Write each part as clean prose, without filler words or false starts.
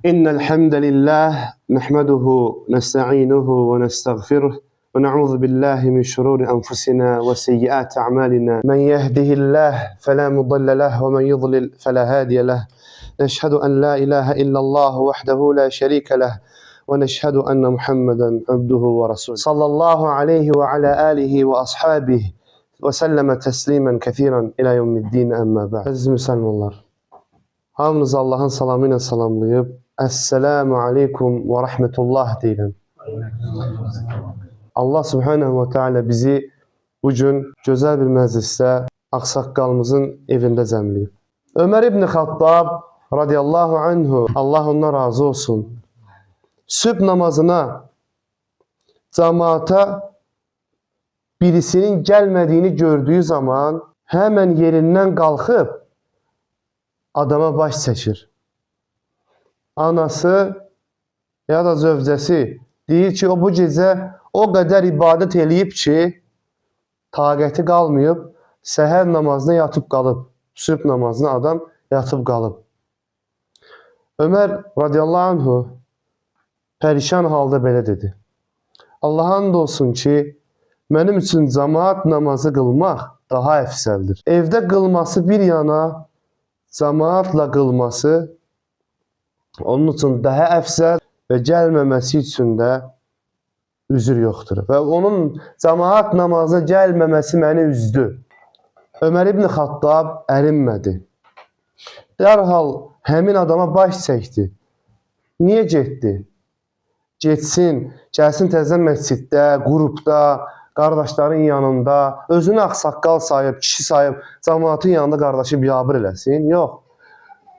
إن الحمد لله نحمده نستعينه ونستغفره ونعوذ بالله من شرور أنفسنا وسيئات أعمالنا من يهده الله فلا مضل له ومن يضلل فلا هادي له نشهد أن لا إله إلا الله وحده لا شريك له ونشهد أن محمدا عبده ورسوله صلى الله عليه وعلى آله وأصحابه وسلم تسليما كثيرا إلى يوم الدين أما بعد. Aziz Müslümanlar, hamınızı Allah'ın salamı ilə salamlayıb Esselamu aleykum ve rahmetullah deyiləm. Allah subhanahu ve teala bizi bugün güzel bir məclisdə ağsaqqalımızın evində cəmləyib. Ömer İbn Xattab radiyallahu anhu, Allah ondan razı olsun, sübh namazına cemaata birisinin gelmediğini gördüğü zaman hemen yerinden kalkıp adama baş çəkir. Anası ya da zövcəsi deyir ki, o bu gecə o qədər ibadət eləyib ki, taqəti qalmayıb, səhər namazına yatıb qalıb, sübh namazına adam yatıb qalıb. Ömer radiyallahu anhu pərişan halda belə dedi. Allah'a and olsun ki, mənim üçün cemaat namazı qılmaq daha əfsəldir. Evdə qılması bir yana, cemaatla qılması onun üçün daha əfsəl və gəlməməsi üçün də üzür yoxdur. Və onun cemaat namazına gəlməməsi məni üzdü. Ömer İbn Xattab ərinmədi. Dərhal həmin adama baş çəkdi. Niyə getdi? Getsin, gəlsin təzən məsciddə, qrupda, qardaşların yanında, özünü ağsaqqal sayıb, kişi sayıb, cemaatın yanında qardaşı biabır eləsin. Yox.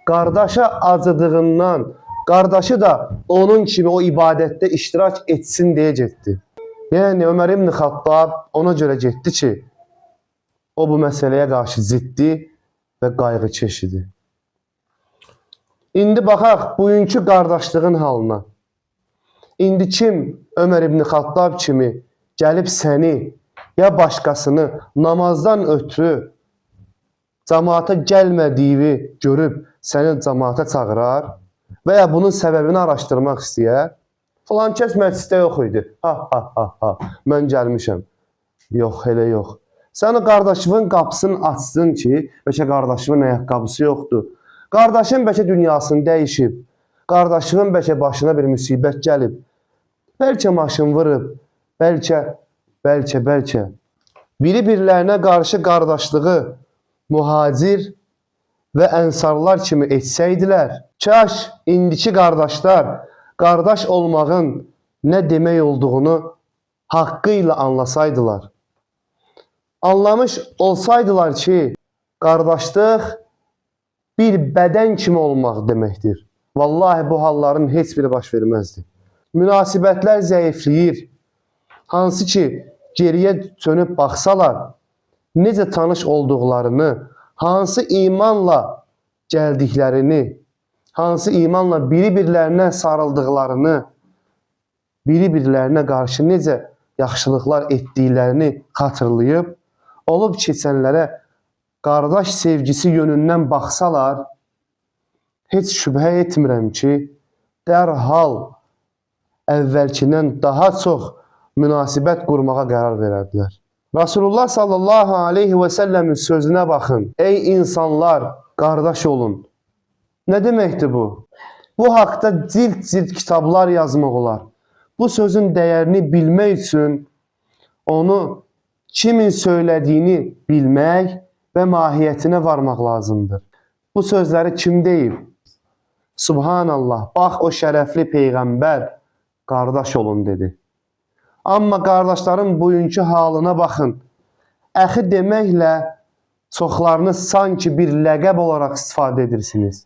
Qardaşa acıdığından, qardaşı da onun kimi o ibadətdə iştirak etsin deyə getdi. Yəni Ömer İbn Xattab ona görə getdi ki, o bu məsələyə qarşı ciddi və qayğıkeş idi. İndi baxaq bugünkü qardaşlığın halına. İndi kim Ömer İbn Xattab kimi gəlib səni ya başqasını namazdan ötürü cemaata gəlmədiyi görüb səni cemaata çağırar və ya bunun səbəbini araşdırmaq istəyər. Falan kəs məclisdə yox idi. Mən gəlmişəm. Yox, elə yox. Sən o qardaşının qapısını açsın ki, bəlkə qardaşının ayaqqabısı yoxdur. Qardaşın bəlkə dünyasını dəyişib. Qardaşının bəlkə başına bir müsibət gəlib. Bəlkə maşın vurub. Bəlkə. Biri-birlərinə qarşı qardaşlığı mühacir və ənsarlar kimi etsəydilər, kaş indiki qardaşlar qardaş olmağın nə demək olduğunu haqqı ilə anlasaydılar. Anlamış olsaydılar ki, qardaşlıq bir bədən kimi olmaq deməkdir. Vallahi bu halların heç biri baş verməzdi. Münasibətlər zəifləyir. Hansı ki, geriyə dönüb baxsalar, necə tanış olduqlarını, hansı imanla gəldiklərini, hansı imanla biri-birlərinə sarıldıqlarını, biri-birlərinə qarşı necə yaxşılıqlar etdiklərini xatırlayıb, olub keçənlərə qardaş sevgisi yönündən baxsalar, heç şübhə etmirəm ki, dərhal əvvəlkindən daha çox münasibət qurmağa qərar verərdilər. Rasulullah sallallahu aleyhi və səlləmin sözünə baxın. Ey insanlar, qardaş olun. Nə deməkdir bu? Bu haqda cilt kitablar yazmaq olar. Bu sözün dəyərini bilmək üçün onu kimin söylədiyini bilmək və mahiyyətinə varmaq lazımdır. Bu sözləri kim deyib? Subhanallah, bax o şərəfli Peyğəmbər qardaş olun dedi. Amma qardaşların bugünkü halına baxın. Əxi deməklə çoxlarınız sanki bir ləqəb olaraq istifadə edirsiniz.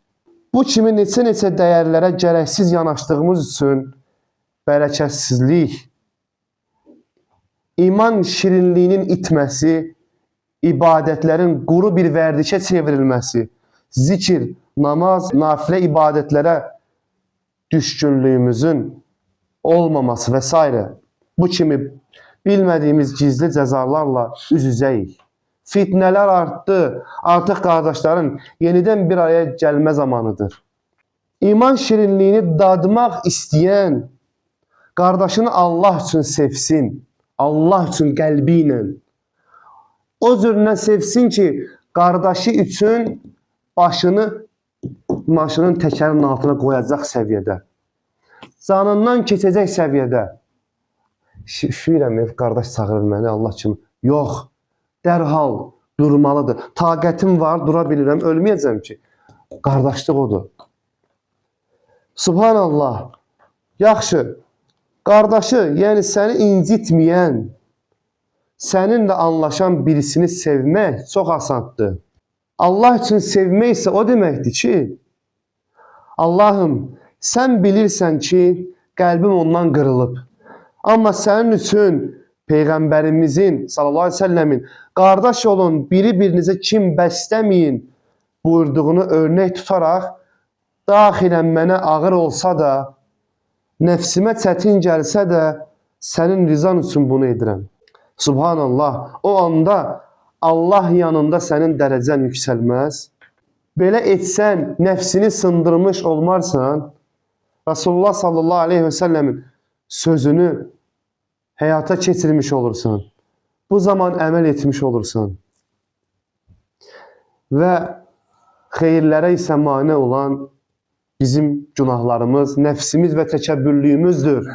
Bu kimi neçə dəyərlərə gərəksiz yanaşdığımız üçün bərəkətsizlik, iman şirinliyinin itməsi, ibadətlərin quru bir vərdişə çevrilməsi, zikir, namaz, nafilə ibadətlərə düşkünlüyümüzün olmaması və s. Bu kimi bilmədiyimiz gizli cəzalarla üz-üzəyik. Fitnələr artdı. Artıq qardaşların yenidən bir araya gəlmə zamanıdır. İman şirinliğini dadmaq istəyən qardaşını Allah üçün sevsin. Allah üçün qəlbi ilə. O cürlə sevsin ki, qardaşı üçün başını maşının təkərinin altına qoyacaq səviyyədə. Canından keçəcək səviyyədə. Şüyürəm, qardaş çağırır məni Allah kimi. Yox, dərhal durmalıdır. Taqətim var, dura bilirəm, ölməyəcəm ki. Qardaşlıq odur. Subhanallah. Yaxşı, qardaşı, yəni səni incitməyən, səninlə anlaşan birisini sevmək çox asandır. Allah üçün sevmək isə o deməkdir ki, Allahım, sən bilirsən ki, qəlbim ondan qırılıb. Amma sənin üçün Peyğəmbərimizin sallallahu aleyhi ve sellemin qardaş olun, biri-birinizə kim bəsləməyin buyurduğunu örnək tutaraq, daxilən mənə ağır olsa da, nəfsimə çətin gəlsə də, sənin rizan üçün bunu edirəm. Subhanallah, o anda Allah yanında sənin dərəcən yüksəlməz. Belə etsən, nəfsini sındırmış olmarsan, Resulullah sallallahu aleyhi ve sellemin sözünü həyata keçirmiş olursan. Bu zaman əməl etmiş olursan. Və xeyirlərə isə mane olan bizim günahlarımız, nəfsimiz və təkəbbürlüyümüzdür.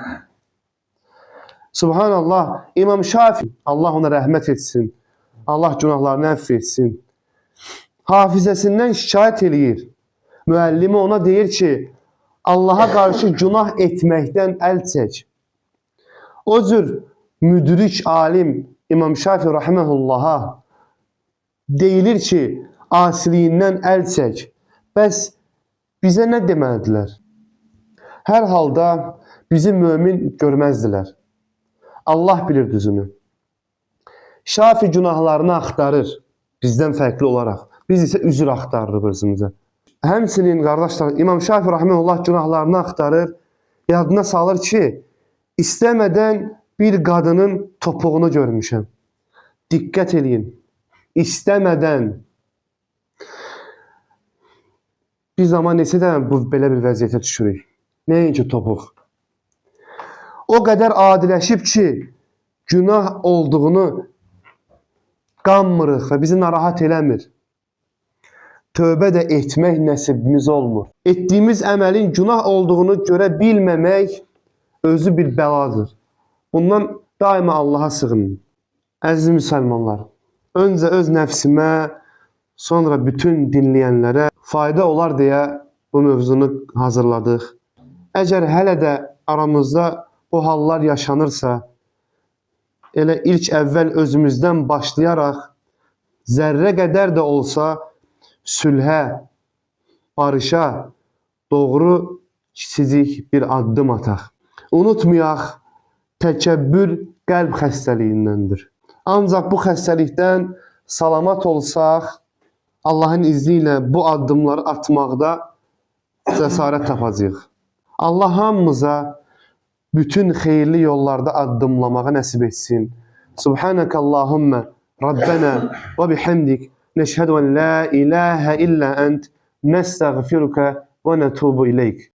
Subhanallah, İmam Şafi, Allah ona rəhmət etsin, Allah günahlarını əfv etsin. Hafizəsindən şikayət eləyir. Müəllimi ona deyir ki, Allaha qarşı günah etməkdən əl çək. O cür müdrik alim İmam Şafi rahiməhullaha deyilir ki, asiliyindən əl çək. Bəs bizə nə demədilər? Hər halda bizi mömin görməzdilər. Allah bilir düzünü. Şafi günahlarını axtarır bizdən fərqli olaraq. Biz isə üzr axtarırıq özümüzə. Həmçinin qardaşlar, İmam Şafi rahimehullah günahlarını axtarır. Yadına salır ki, istəmədən bir qadının topuğunu görmüşəm. Diqqət eləyin. İstəmədən. Bir zaman neçə də belə bir vəziyyətə düşürük. Nəinki topuq. O qədər adiləşib ki, günah olduğunu qanmırıq və bizi narahat eləmir. Tövbə də etmək nəsibimiz olmur. Etdiyimiz əməlin günah olduğunu görə bilməmək özü bir bəladır. Bundan daima Allaha sığının. Əziz müsəlmanlar, öncə öz nəfsimə, sonra bütün dinləyənlərə fayda olar deyə bu mövzunu hazırladıq. Əgər hələ də aramızda bu hallar yaşanırsa, elə ilk əvvəl özümüzdən başlayaraq, zərrə qədər də olsa, sülhə, barışa, doğru kiçicik bir addım ataq. Unutmayaq, təkəbbür qəlb xəstəliyindəndir. Ancaq bu xəstəlikdən salamat olsaq, Allahın izni ilə bu addımları atmaqda cəsarət tapacağıq. Allah hamımıza bütün xeyirli yollarda addımlamağı nəsib etsin. Subhanək Allahümmə Rabbənə və bihamdik nəşhədu ən la ilahə illə ənt nəstəğfiruka və nətubu iləyk.